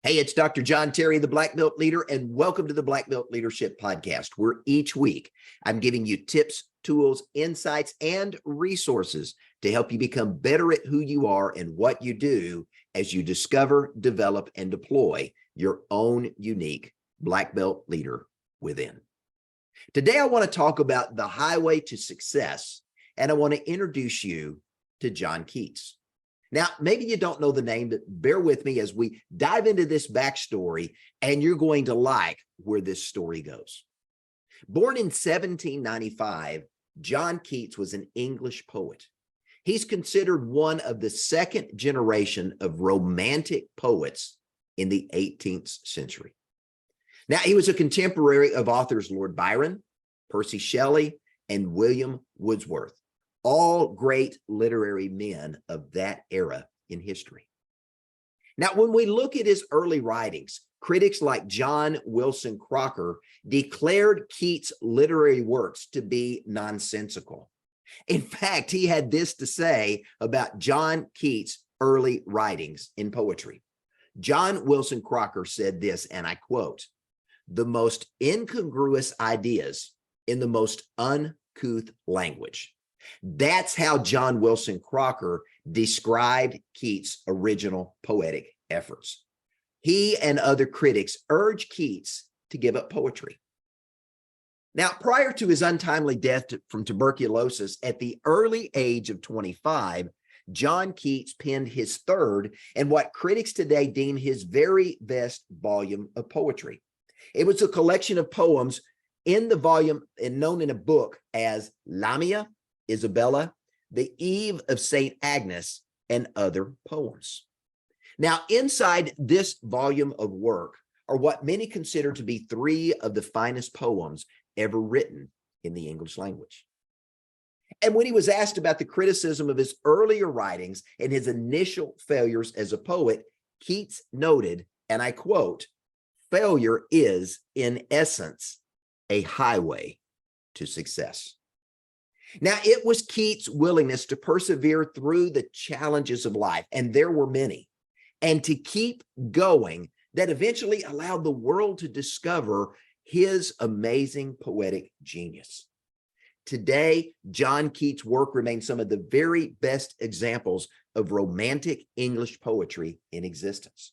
Hey, it's Dr. John Terry, the Black Belt Leader, and welcome to the Black Belt Leadership Podcast, where each week I'm giving you tips, tools, insights, and resources to help you become better at who you are and what you do as you discover, develop, and deploy your own unique Black Belt leader within. Today, I want to talk about the highway to success, and I want to introduce you to John Keats. Now, maybe you don't know the name, but bear with me as we dive into this backstory, and you're going to like where this story goes. Born in 1795, John Keats was an English poet. He's considered one of the second generation of Romantic poets in the 18th century. Now, he was a contemporary of authors Lord Byron, Percy Shelley, and William Wordsworth, all great literary men of that era in history. Now, when we look at his early writings, critics like John Wilson Crocker declared Keats' literary works to be nonsensical. In fact, he had this to say about John Keats' early writings in poetry. John Wilson Crocker said this, and I quote, "The most incongruous ideas in the most uncouth language." That's how John Wilson Crocker described Keats' original poetic efforts. He and other critics urged Keats to give up poetry. Now, prior to his untimely death from tuberculosis at the early age of 25, John Keats penned his third and what critics today deem his very best volume of poetry. It was a collection of poems in the volume and known in a book as Lamia, Isabella, the Eve of St. Agnes, and other poems. Now, inside this volume of work are what many consider to be three of the finest poems ever written in the English language. And when he was asked about the criticism of his earlier writings and his initial failures as a poet, Keats noted, and I quote, "Failure is, in essence, a highway to success." Now, it was Keats' willingness to persevere through the challenges of life, and there were many, and to keep going that eventually allowed the world to discover his amazing poetic genius. Today, John Keats' work remains some of the very best examples of Romantic English poetry in existence.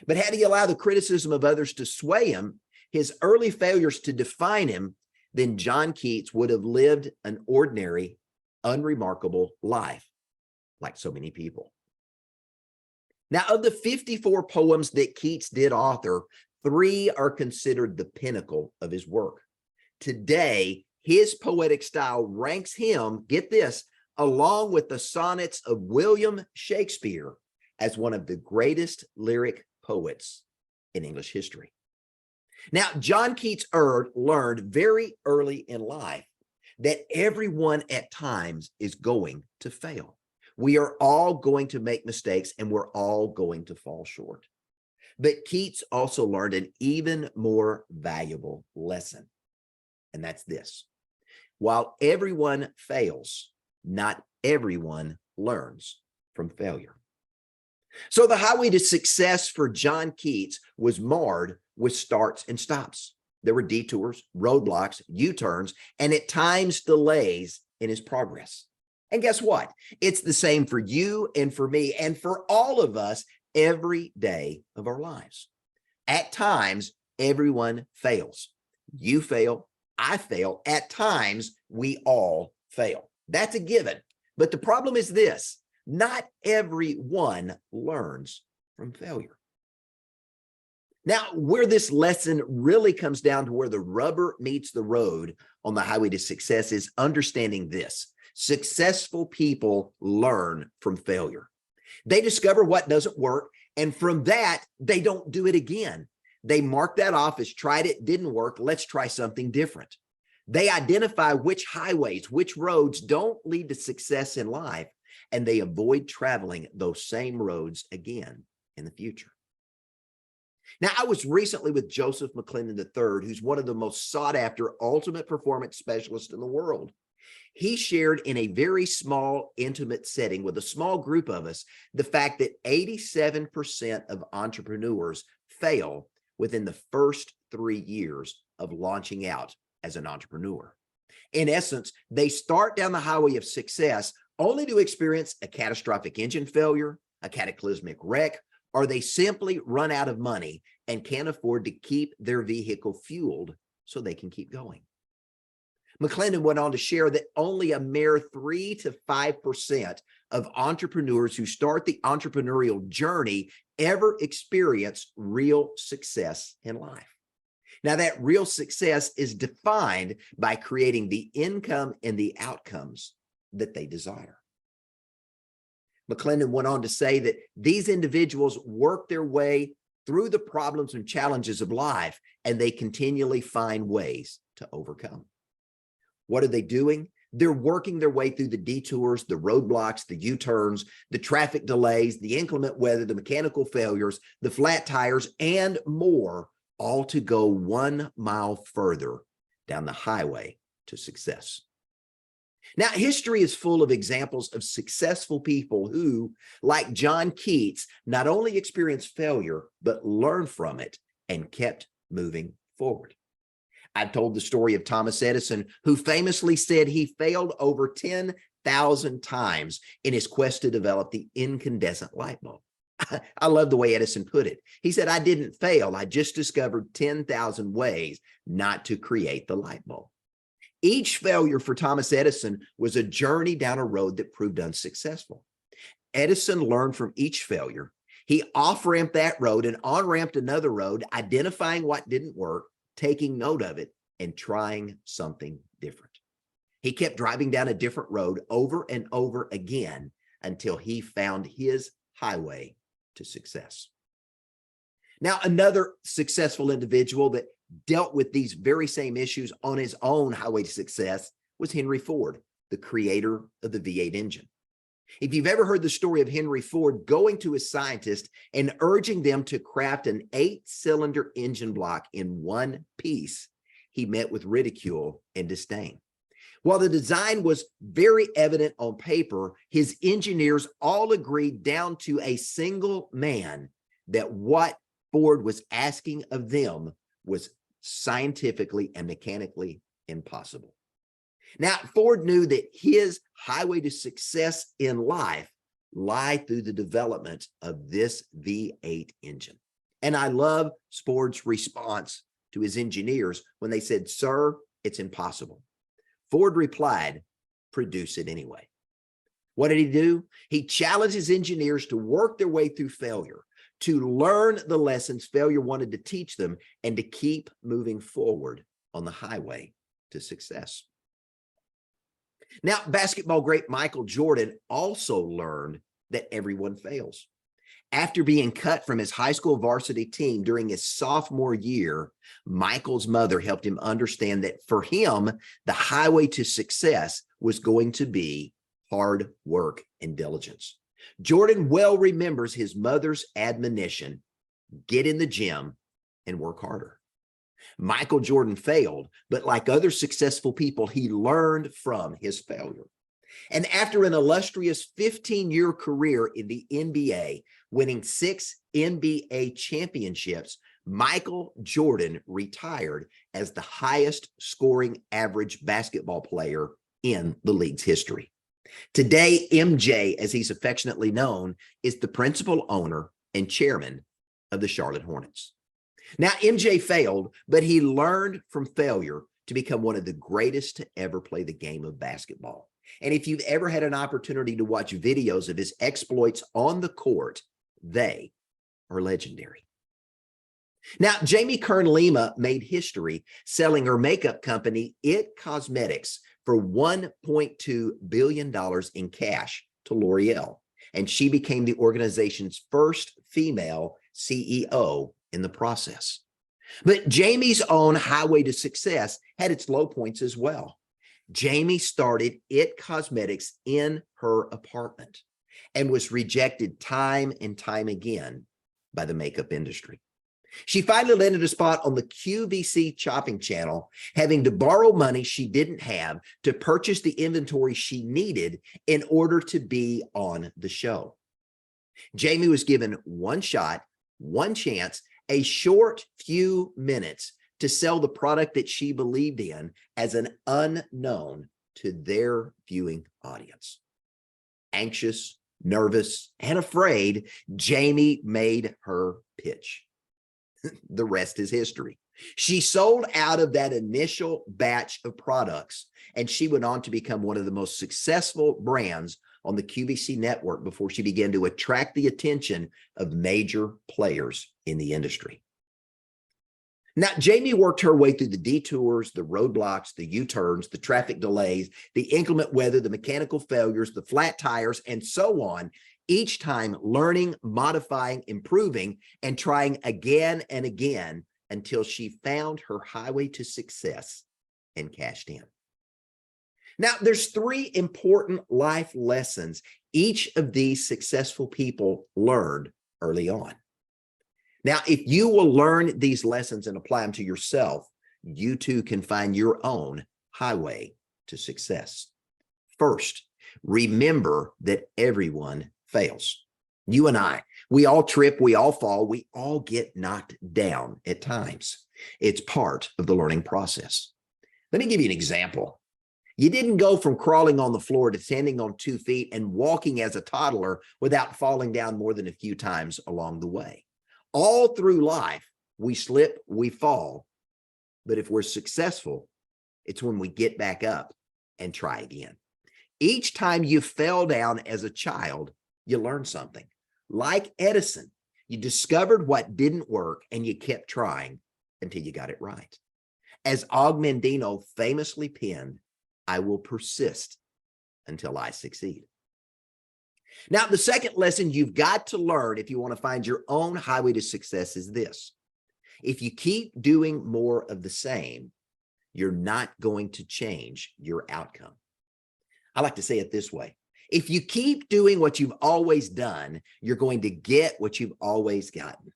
But had he allowed the criticism of others to sway him, his early failures to define him, then John Keats would have lived an ordinary, unremarkable life, like so many people. Now, of the 54 poems that Keats did author, 3 are considered the pinnacle of his work. Today, his poetic style ranks him, get this, along with the sonnets of William Shakespeare as one of the greatest lyric poets in English history. Now, John Keats learned very early in life that everyone at times is going to fail. We are all going to make mistakes and we're all going to fall short. But Keats also learned an even more valuable lesson, and that's this. While everyone fails, not everyone learns from failure. So the highway to success for John Keats was marred with starts and stops. There were detours, roadblocks, U-turns, and at times delays in his progress. And guess what? It's the same for you and for me and for all of us every day of our lives. At times, everyone fails. You fail, I fail. At times, we all fail. That's a given. But the problem is this: not everyone learns from failure. Now, where this lesson really comes down to where the rubber meets the road on the highway to success is understanding this. Successful people learn from failure. They discover what doesn't work, and from that, they don't do it again. They mark that off as tried it, didn't work, let's try something different. They identify which highways, which roads don't lead to success in life, and they avoid traveling those same roads again in the future. Now, I was recently with Joseph McClendon III, who's one of the most sought after ultimate performance specialists in the world. He shared in a very small, intimate setting with a small group of us the fact that 87% of entrepreneurs fail within the first 3 years of launching out as an entrepreneur. In essence, they start down the highway of success only to experience a catastrophic engine failure, a cataclysmic wreck, or they simply run out of money and can't afford to keep their vehicle fueled so they can keep going. McClendon went on to share that only a mere 3 to 5% of entrepreneurs who start the entrepreneurial journey ever experience real success in life. Now, that real success is defined by creating the income and the outcomes that they desire. McClendon went on to say that these individuals work their way through the problems and challenges of life, and they continually find ways to overcome. What are they doing? They're working their way through the detours, the roadblocks, the U-turns, the traffic delays, the inclement weather, the mechanical failures, the flat tires, and more, all to go 1 mile further down the highway to success. Now, history is full of examples of successful people who, like John Keats, not only experienced failure, but learned from it and kept moving forward. I've told the story of Thomas Edison, who famously said he failed over 10,000 times in his quest to develop the incandescent light bulb. I love the way Edison put it. He said, "I didn't fail. I just discovered 10,000 ways not to create the light bulb." Each failure for Thomas Edison was a journey down a road that proved unsuccessful. Edison learned from each failure. He off-ramped that road and on-ramped another road, identifying what didn't work, taking note of it, and trying something different. He kept driving down a different road over and over again until he found his highway to success. Now, another successful individual that dealt with these very same issues on his own highway to success was Henry Ford, the creator of the V8 engine. If you've ever heard the story of Henry Ford going to his scientists and urging them to craft an 8-cylinder engine block in one piece, he met with ridicule and disdain. While the design was very evident on paper, his engineers all agreed down to a single man that what Ford was asking of them was scientifically and mechanically impossible. Now, Ford knew that his highway to success in life lie through the development of this V8 engine. And I love Ford's response to his engineers when they said, "Sir, it's impossible." Ford replied, "Produce it anyway." What did he do? He challenged his engineers to work their way through failure, to learn the lessons failure wanted to teach them, and to keep moving forward on the highway to success. Now, basketball great Michael Jordan also learned that everyone fails. After being cut from his high school varsity team during his sophomore year, Michael's mother helped him understand that for him, the highway to success was going to be hard work and diligence. Jordan well remembers his mother's admonition, "Get in the gym and work harder." Michael Jordan failed, but like other successful people, he learned from his failure. And after an illustrious 15-year career in the NBA, winning 6 NBA championships, Michael Jordan retired as the highest scoring average basketball player in the league's history. Today, MJ, as he's affectionately known, is the principal owner and chairman of the Charlotte Hornets. Now, MJ failed, but he learned from failure to become one of the greatest to ever play the game of basketball. And if you've ever had an opportunity to watch videos of his exploits on the court, they are legendary. Now, Jamie Kern Lima made history selling her makeup company, IT Cosmetics, for $1.2 billion in cash to L'Oreal. And she became the organization's first female CEO in the process. But Jamie's own highway to success had its low points as well. Jamie started IT Cosmetics in her apartment and was rejected time and time again by the makeup industry. She finally landed a spot on the QVC Chopping Channel, having to borrow money she didn't have to purchase the inventory she needed in order to be on the show. Jamie was given one shot, one chance, a short few minutes to sell the product that she believed in as an unknown to their viewing audience. Anxious, nervous, and afraid, Jamie made her pitch. The rest is history. She sold out of that initial batch of products, and she went on to become one of the most successful brands on the QVC network before she began to attract the attention of major players in the industry. Now, Jamie worked her way through the detours, the roadblocks, the U-turns, the traffic delays, the inclement weather, the mechanical failures, the flat tires, and so on, each time learning, modifying, improving, and trying again and again until she found her highway to success and cashed in. Now, there's three important life lessons each of these successful people learned early on. Now, if you will learn these lessons and apply them to yourself, you too can find your own highway to success. First, remember that everyone fails. You and I, we all trip, we all fall, we all get knocked down at times. It's part of the learning process. Let me give you an example. You didn't go from crawling on the floor to standing on 2 feet and walking as a toddler without falling down more than a few times along the way. All through life, we slip, we fall. But if we're successful, it's when we get back up and try again. Each time you fell down as a child, you learned something. Like Edison, you discovered what didn't work and you kept trying until you got it right. As Og Mandino famously penned, I will persist until I succeed. Now, the second lesson you've got to learn if you want to find your own highway to success is this. If you keep doing more of the same, you're not going to change your outcome. I like to say it this way. If you keep doing what you've always done, you're going to get what you've always gotten.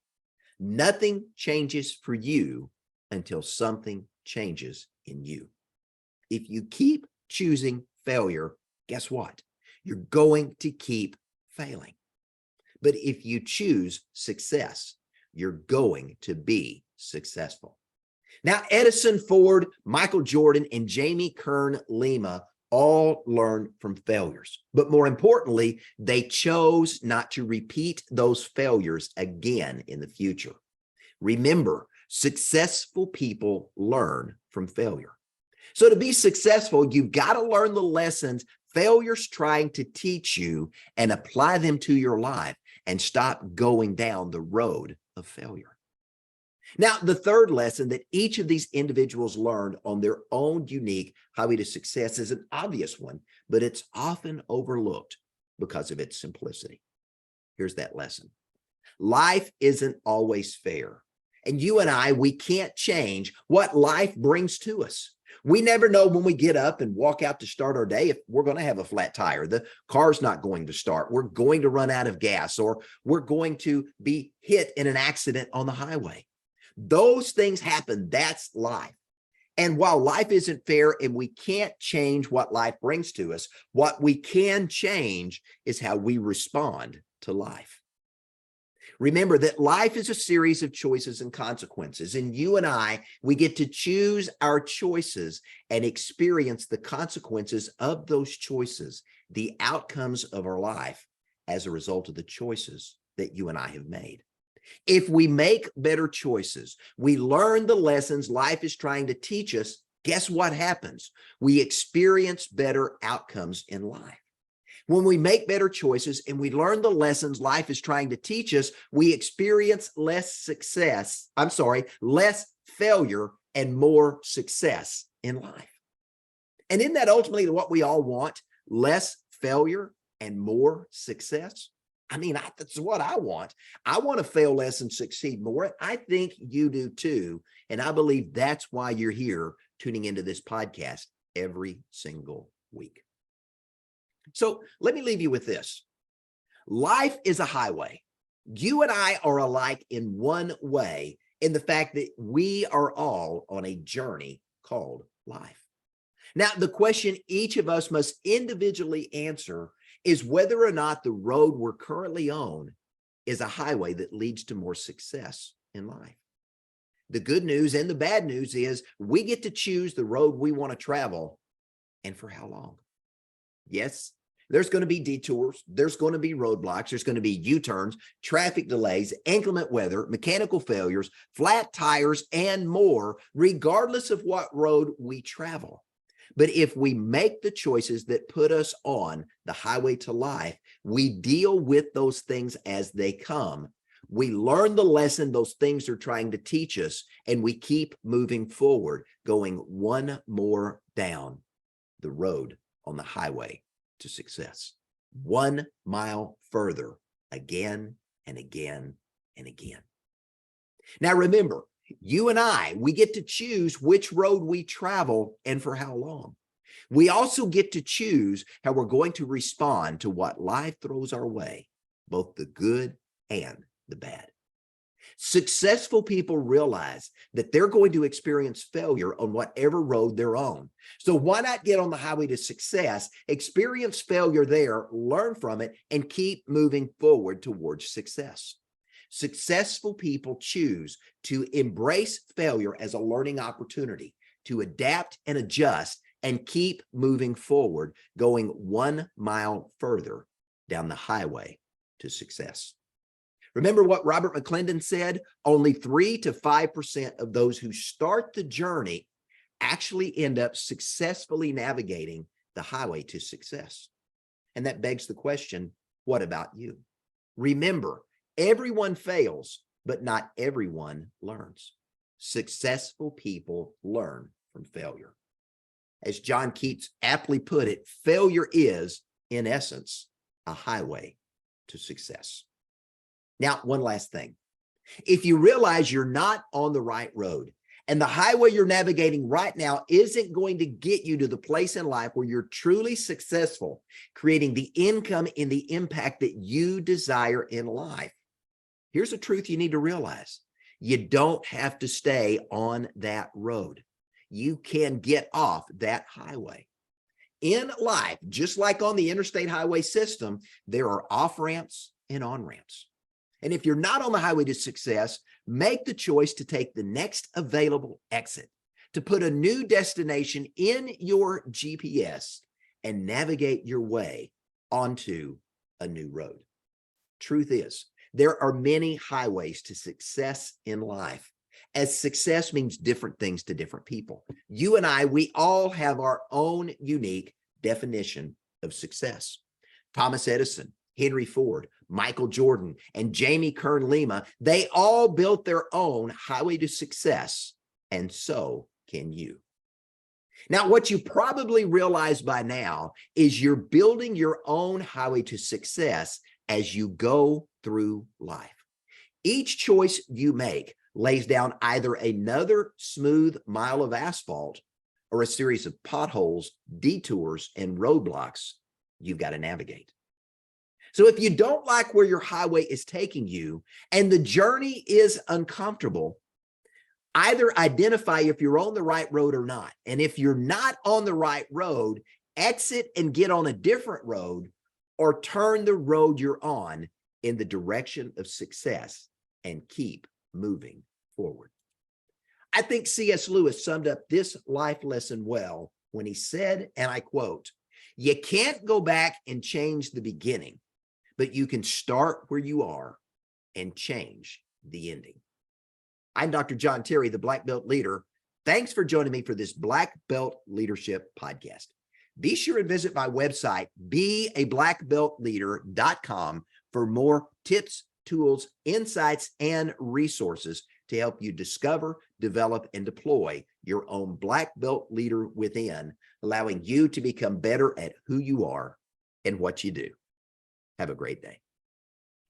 Nothing changes for you until something changes in you. If you keep choosing failure, guess what? You're going to keep failing. But if you choose success, you're going to be successful. Now, Edison, Ford, Michael Jordan, and Jamie Kern Lima all learned from failures. But more importantly, they chose not to repeat those failures again in the future. Remember, successful people learn from failure. So to be successful, you've got to learn the lessons failure's trying to teach you and apply them to your life and stop going down the road of failure. Now, the third lesson that each of these individuals learned on their own unique highway to success is an obvious one, but it's often overlooked because of its simplicity. Here's that lesson. Life isn't always fair. And you and I, we can't change what life brings to us. We never know when we get up and walk out to start our day if we're going to have a flat tire, the car's not going to start, we're going to run out of gas, or we're going to be hit in an accident on the highway. Those things happen. That's life. And while life isn't fair and we can't change what life brings to us, what we can change is how we respond to life. Remember that life is a series of choices and consequences, and you and I, we get to choose our choices and experience the consequences of those choices, the outcomes of our life as a result of the choices that you and I have made. If we make better choices, we learn the lessons life is trying to teach us, guess what happens? We experience better outcomes in life. When we make better choices and we learn the lessons life is trying to teach us, we experience less failure and more success in life. And isn't that ultimately what we all want? Less failure and more success? I mean, that's what I want. I want to fail less and succeed more. I think you do too. And I believe that's why you're here tuning into this podcast every single week. So let me leave you with this. Life is a highway. You and I are alike in one way, in the fact that we are all on a journey called life. Now, the question each of us must individually answer is whether or not the road we're currently on is a highway that leads to more success in life. The good news and the bad news is we get to choose the road we want to travel and for how long. Yes, there's going to be detours. There's going to be roadblocks. There's going to be U-turns, traffic delays, inclement weather, mechanical failures, flat tires, and more, regardless of what road we travel. But if we make the choices that put us on the highway to life, we deal with those things as they come. We learn the lesson those things are trying to teach us, and we keep moving forward, going one more down the road on the highway to success. 1 mile further, again and again and again. Now remember, you and I, we get to choose which road we travel and for how long. We also get to choose how we're going to respond to what life throws our way, both the good and the bad. Successful people realize that they're going to experience failure on whatever road they're on. So why not get on the highway to success, experience failure there, learn from it, and keep moving forward towards success? Successful people choose to embrace failure as a learning opportunity, to adapt and adjust and keep moving forward, going 1 mile further down the highway to success. Remember what Robert McClendon said? Only 3 to 5% of those who start the journey actually end up successfully navigating the highway to success. And that begs the question, what about you? Remember, everyone fails, but not everyone learns. Successful people learn from failure. As John Keats aptly put it, failure is, in essence, a highway to success. Now, one last thing. If you realize you're not on the right road and the highway you're navigating right now isn't going to get you to the place in life where you're truly successful, creating the income and the impact that you desire in life, here's a truth you need to realize. You don't have to stay on that road. You can get off that highway. In life, just like on the interstate highway system, there are off-ramps and on-ramps. And if you're not on the highway to success, make the choice to take the next available exit, to put a new destination in your GPS and navigate your way onto a new road. Truth is, there are many highways to success in life, as success means different things to different people. You and I, we all have our own unique definition of success. Thomas Edison, Henry Ford, Michael Jordan, and Jamie Kern Lima, they all built their own highway to success, and so can you. Now, what you probably realize by now is you're building your own highway to success as you go through life. Each choice you make lays down either another smooth mile of asphalt or a series of potholes, detours, and roadblocks you've got to navigate. So if you don't like where your highway is taking you and the journey is uncomfortable, either identify if you're on the right road or not. And if you're not on the right road, exit and get on a different road, or turn the road you're on in the direction of success and keep moving forward. I think C.S. Lewis summed up this life lesson well when he said, and I quote, "You can't go back and change the beginning, but you can start where you are and change the ending." I'm Dr. John Terry, the Black Belt Leader. Thanks for joining me for this Black Belt Leadership Podcast. Be sure and visit my website, beablackbeltleader.com, for more tips, tools, insights, and resources to help you discover, develop, and deploy your own Black Belt leader within, allowing you to become better at who you are and what you do. Have a great day.